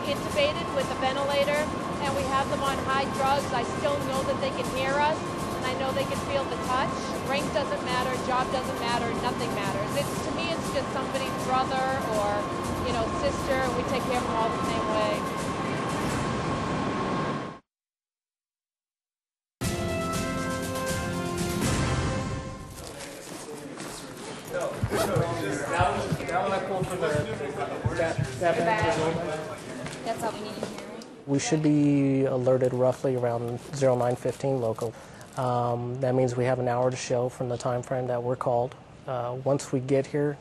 intubated with a ventilator and we have them on high drugs, I still know that they can hear us and I know they can feel the touch. Rank doesn't matter, job doesn't matter, nothing matters. To me, it's just somebody's brother or, you know, sister, and we take care of them all the same way. That's all we need in here, right? We should be alerted roughly around 09:15 local. That means we have an hour to show from the time frame that we're called. Once we get here,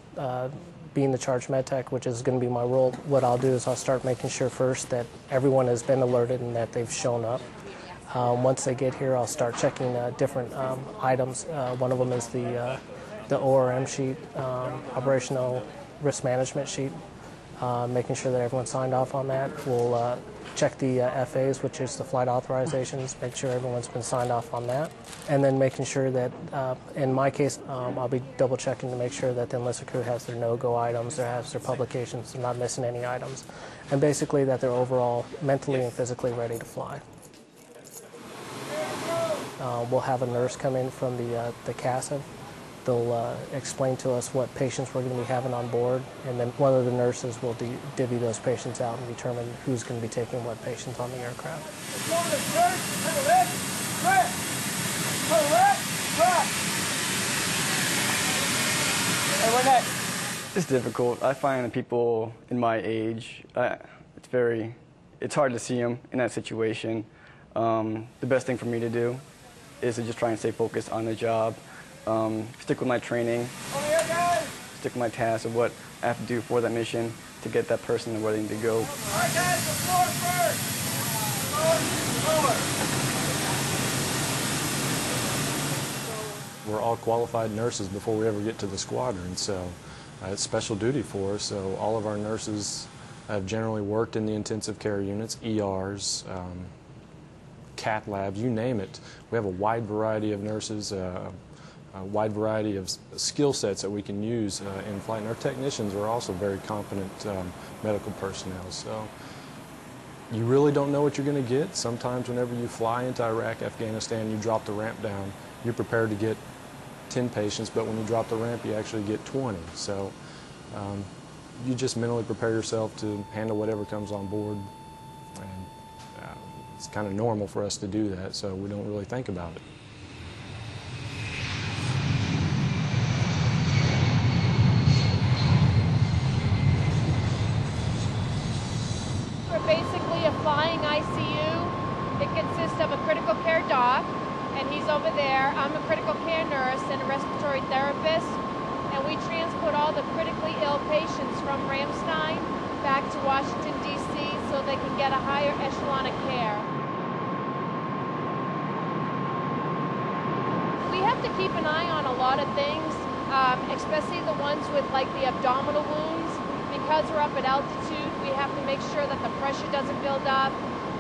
being the charge med tech, which is going to be my role, what I'll do is I'll start making sure first that everyone has been alerted and that they've shown up. Once they get here, I'll start checking different items. One of them is the ORM sheet, operational risk management sheet, making sure that everyone signed off on that. We'll check the FAs, which is the flight authorizations, make sure everyone's been signed off on that. And then making sure that, in my case, I'll be double checking to make sure that the enlisted crew has their no-go items, has their publications, they're not missing any items. And basically that they're overall mentally and physically ready to fly. We'll have a nurse come in from the CASA. They'll explain to us what patients we're going to be having on board, and then one of the nurses will divvy those patients out and determine who's going to be taking what patients on the aircraft. It's difficult. I find that people in my age, it's hard to see them in that situation. The best thing for me to do is to just try and stay focused on the job. Stick with my training, stick with my tasks of what I have to do for that mission to get that person ready to go. All right, guys, the floor first. We're all qualified nurses before we ever get to the squadron, so it's special duty for us. So all of our nurses have generally worked in the intensive care units, ERs, cath labs, you name it. We have a wide variety of nurses, a wide variety of skill sets that we can use in flight. And our technicians are also very competent medical personnel. So you really don't know what you're going to get. Sometimes whenever you fly into Iraq, Afghanistan, you drop the ramp down, you're prepared to get 10 patients, but when you drop the ramp, you actually get 20. So you just mentally prepare yourself to handle whatever comes on board. And it's kind of normal for us to do that, so we don't really think about it. Basically a flying ICU. It consists of a critical care doc, and he's over there. I'm a critical care nurse and a respiratory therapist, and we transport all the critically ill patients from Ramstein back to Washington, D.C. so they can get a higher echelon of care. We have to keep an eye on a lot of things, especially the ones with like the abdominal wounds. Because we're up at altitude, we have to make sure that the pressure doesn't build up.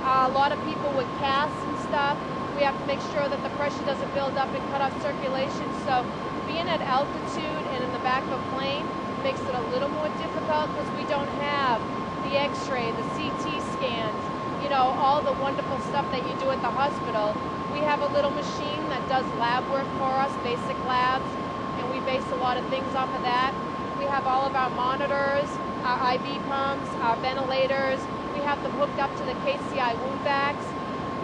A lot of people with casts and stuff, we have to make sure that the pressure doesn't build up and cut off circulation. So being at altitude and in the back of a plane makes it a little more difficult because we don't have the x-ray, the CT scans, you know, all the wonderful stuff that you do at the hospital. We have a little machine that does lab work for us, basic labs, and we base a lot of things off of that. We have all of our monitors, our IV pumps, our ventilators. We have them hooked up to the KCI wound bags.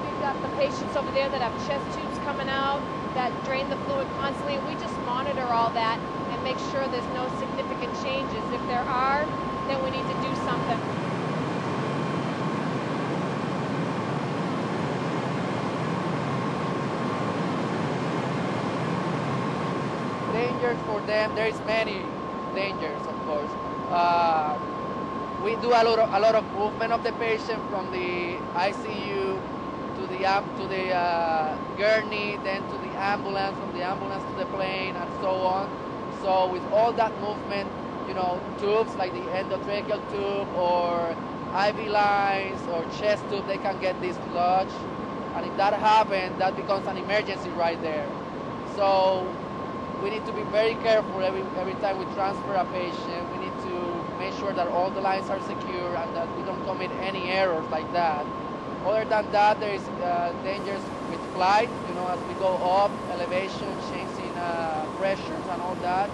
We've got the patients over there that have chest tubes coming out that drain the fluid constantly. We just monitor all that and make sure there's no significant changes. If there are, then we need to do something. Dangers for them, there is many dangers, of course. We do a lot of movement of the patient from the ICU to the gurney, then to the ambulance, from the ambulance to the plane, and so on. So with all that movement, you know, tubes like the endotracheal tube or IV lines or chest tube, they can get dislodged. And if that happens, that becomes an emergency right there. So we need to be very careful every time we transfer a patient. We need to make sure that all the lines are secure and that we don't commit any errors like that. Other than that, there is dangers with flight, as we go up, elevation, changing pressures and all that.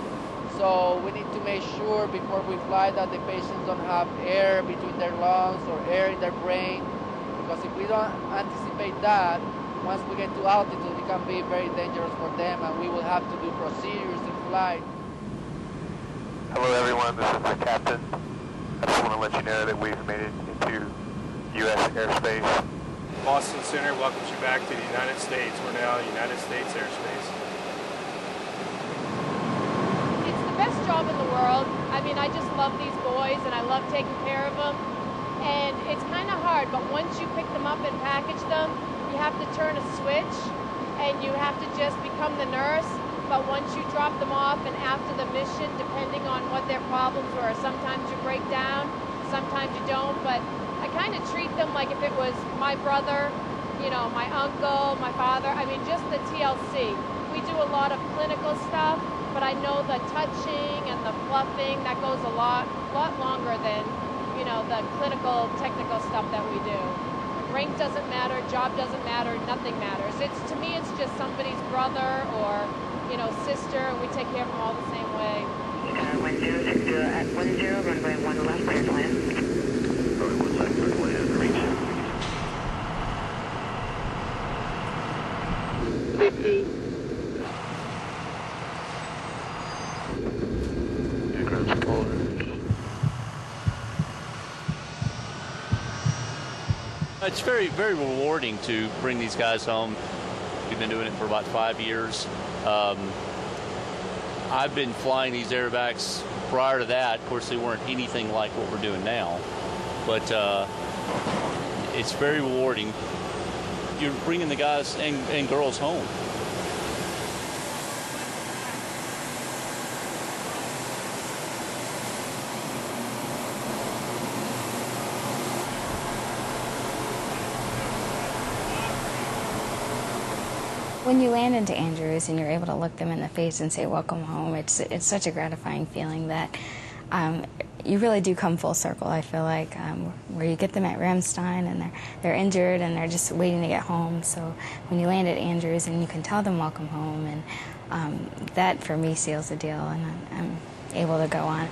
So we need to make sure before we fly that the patients don't have air between their lungs or air in their brain, because if we don't anticipate that, once we get to altitude, it can be very dangerous for them, and we will have to do procedures in flight. Hello everyone, this is the captain. I just want to let you know that we've made it into U.S. airspace. Boston Center welcomes you back to the United States. We're now United States airspace. It's the best job in the world. I mean, I just love these boys and I love taking care of them. And it's kind of hard, but once you pick them up and package them, you have to turn a switch and you have to just become the nurse. But once you drop them off and after the mission, depending on what their problems were, sometimes you break down, sometimes you don't. But I kind of treat them like if it was my brother, my uncle, my father. I mean, just the TLC. We do a lot of clinical stuff, but I know the touching and the fluffing, that goes a lot longer than, the clinical, technical stuff that we do. Rank doesn't matter, job doesn't matter, nothing matters. To me, it's just somebody's brother or, sister, and we take care of them all the same way. 1060 at 10, runway 1 left, clear to land. Runway 1 left, clear to land, reach. 50. Aircraft colors. It's very, very rewarding to bring these guys home. We've been doing it for about 5 years. I've been flying these airbags prior to that. Of course, they weren't anything like what we're doing now, but it's very rewarding. You're bringing the guys and girls home. When you land into Andrews and you're able to look them in the face and say, welcome home, it's such a gratifying feeling that you really do come full circle, I feel like, where you get them at Ramstein and they're injured and they're just waiting to get home. So when you land at Andrews and you can tell them welcome home, and that for me seals the deal, and I'm able to go on.